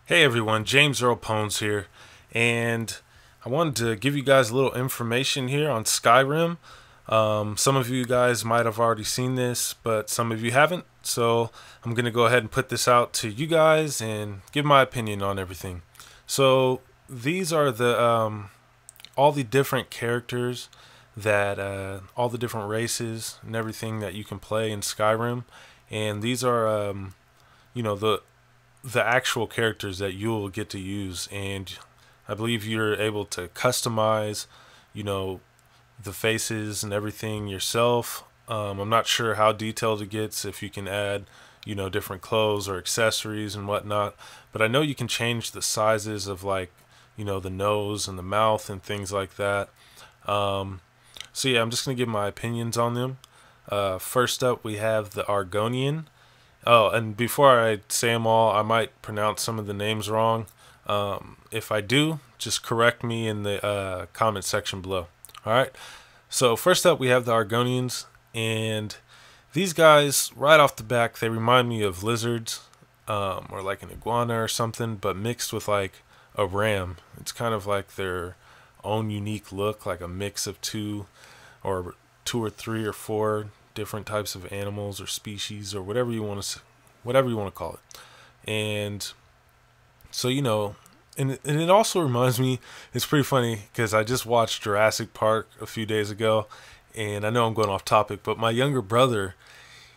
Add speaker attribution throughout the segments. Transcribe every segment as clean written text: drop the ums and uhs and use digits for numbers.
Speaker 1: Hey everyone, James Earl Pones here, and I wanted to give you guys a little information here on Skyrim. Some of you guys might have already seen this, but some of you haven't, so I'm going to go ahead and put this out to you guys and give my opinion on everything. So these are the all the different characters that all the different races and everything that you can play in Skyrim, and these are you know the actual characters that you'll get to use. And I believe you're able to customize, you know, the faces and everything yourself. I'm not sure how detailed it gets, if you can add, different clothes or accessories and whatnot. But I know you can change the sizes of, like, the nose and the mouth and things like that. So yeah, I'm just gonna give my opinions on them. First up, we have the Argonian. Oh, and before I say them all, I might pronounce some of the names wrong. If I do, just correct me in the comment section below. All right. So first up, we have the Argonians, and these guys, right off the back, they remind me of lizards, or like an iguana or something, but mixed with like a ram. It's kind of like their own unique look, like a mix of two or three or four different types of animals or species or whatever you want to call it. And so, and it also reminds me, it's pretty funny because I just watched Jurassic Park a few days ago, and I know I'm going off topic, but my younger brother,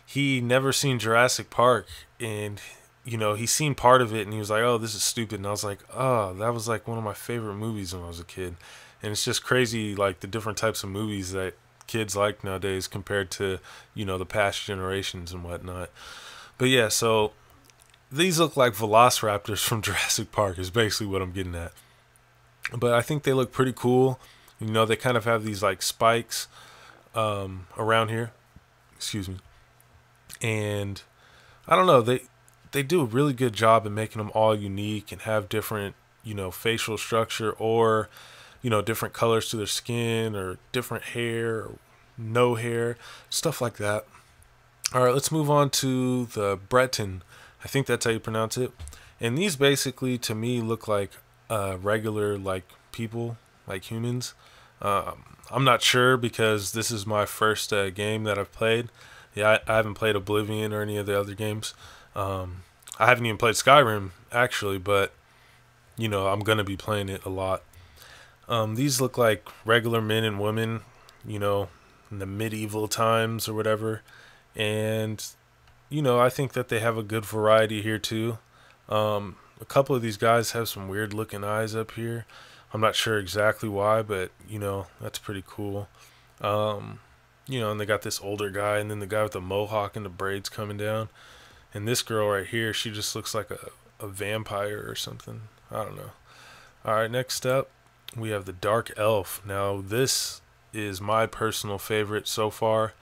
Speaker 1: he never seen Jurassic Park, and he's seen part of it, and he was like, "Oh, this is stupid," and I was like, "Oh, that was like one of my favorite movies when I was a kid." And it's just crazy, like the different types of movies that kids like nowadays compared to the past generations and whatnot. But yeah, so these look like velociraptors from Jurassic Park is basically what I'm getting at. But I think they look pretty cool. They kind of have these like spikes around here. Excuse me. And I don't know, they do a really good job in making them all unique and have different facial structure, or different colors to their skin, or different hair, or no hair, stuff like that. All right, let's move on to the Breton. I think that's how you pronounce it. And these basically, to me, look like regular, like, people, like humans. I'm not sure because this is my first game that I've played. Yeah, I haven't played Oblivion or any of the other games. I haven't even played Skyrim, actually, but, I'm going to be playing it a lot. These look like regular men and women, in the medieval times or whatever. And, I think that they have a good variety here too. A couple of these guys have some weird looking eyes up here. I'm not sure exactly why, but, that's pretty cool. And they got this older guy, and then the guy with the mohawk and the braids coming down. And this girl right here, she just looks like a vampire or something. I don't know. All right, next up, we have the Dark Elf. Now, this is my personal favorite so far.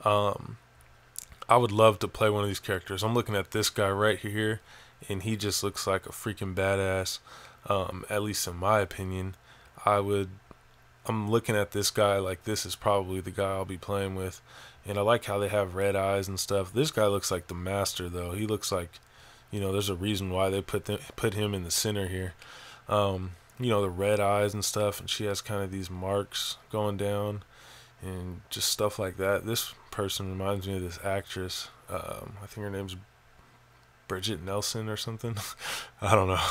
Speaker 1: I would love to play one of these characters. I'm looking at this guy right here, and he just looks like a freaking badass. At least in my opinion. I'm looking at this guy like this is probably the guy I'll be playing with. And I like how they have red eyes and stuff. This guy looks like the master, though. He looks like, there's a reason why they put him in the center here. The red eyes and stuff, and she has kind of these marks going down and just stuff like that. This person reminds me of this actress. I think her name's Bridget Nelson or something. I don't know.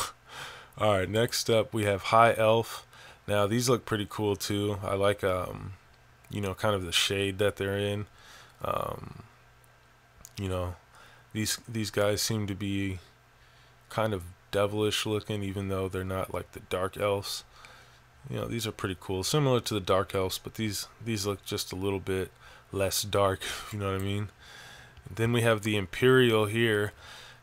Speaker 1: All right, next up we have High Elf. Now these look pretty cool too. I like kind of the shade that they're in. You know, these guys seem to be kind of devilish looking, even though they're not like the dark elves. These are pretty cool, similar to the dark elves, but these look just a little bit less dark. You know what I mean? And then we have the Imperial here.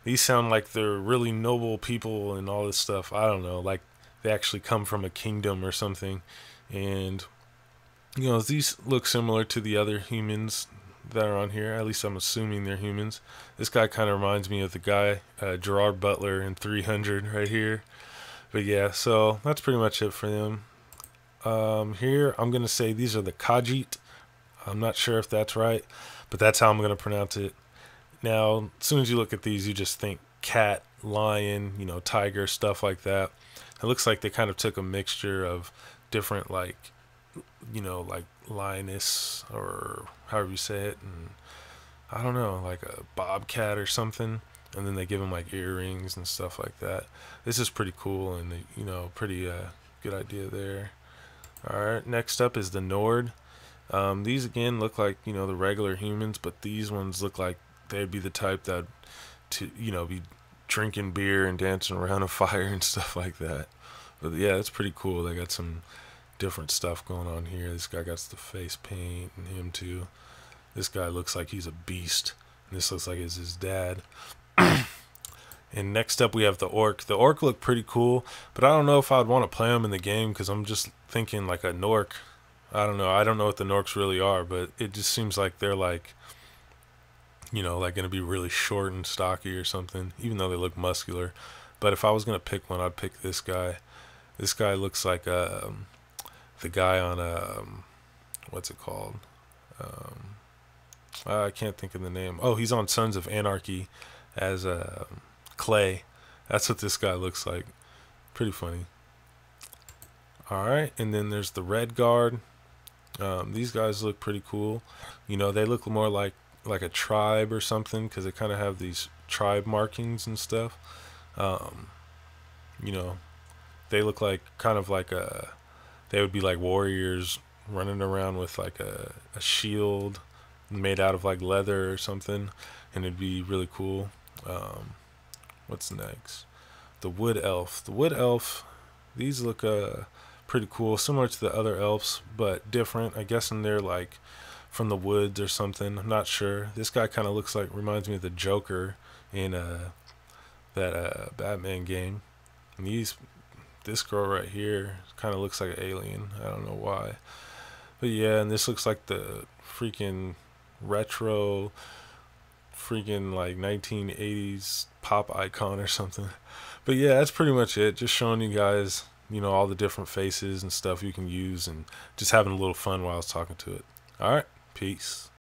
Speaker 1: These sound like they're really noble people and all this stuff. I don't know, like they actually come from a kingdom or something. And these look similar to the other humans that are on here. At least I'm assuming they're humans. This guy kind of reminds me of the guy Gerard Butler in 300 right here. But yeah, so that's pretty much it for them. Here I'm gonna say these are the Khajiit. I'm not sure if that's right, but that's how I'm gonna pronounce it. Now, as soon as you look at these, you just think cat lion, you know, tiger, stuff like that. It looks like they kind of took a mixture of different, like, you know, like lioness or however you say it, and I don't know, like a bobcat or something, and then they give him like earrings and stuff like that. This is pretty cool, and you know, pretty good idea there. All right, next up is the Nord. These again look like, you know, the regular humans, but these ones look like they'd be the type that to, you know, be drinking beer and dancing around a fire and stuff like that. But yeah, it's pretty cool. They got some different stuff going on here. This guy got the face paint, and him too. This guy looks like he's a beast, and this looks like it's his dad. And next up we have the Orc. The Orc look pretty cool, but I don't know if I'd want to play them in the game because I'm just thinking like a Norc. I don't know. I don't know what the Norcs really are, but it just seems like they're like, you know, like going to be really short and stocky or something, even though they look muscular. But if I was going to pick one, I'd pick this guy. This guy looks like the guy on, what's it called? I can't think of the name. Oh, he's on Sons of Anarchy as Clay. That's what this guy looks like. Pretty funny. Alright, and then there's the Red Guard. These guys look pretty cool. You know, they look more like a tribe or something because they kind of have these tribe markings and stuff. You know, they look like kind of like they would be like warriors running around with like a shield made out of like leather or something, and it'd be really cool. What's next? The Wood Elf. The Wood Elf, these look pretty cool, similar to the other elves, but different. I guess they're like from the woods or something. I'm not sure. This guy kind of looks like, reminds me of the Joker in that Batman game. And this girl right here kind of looks like an alien. I don't know why. But yeah, and this looks like the freaking retro freaking like 1980s pop icon or something. But yeah, that's pretty much it. Just showing you guys, you know, all the different faces and stuff you can use, and just having a little fun while I was talking to it. All right, peace.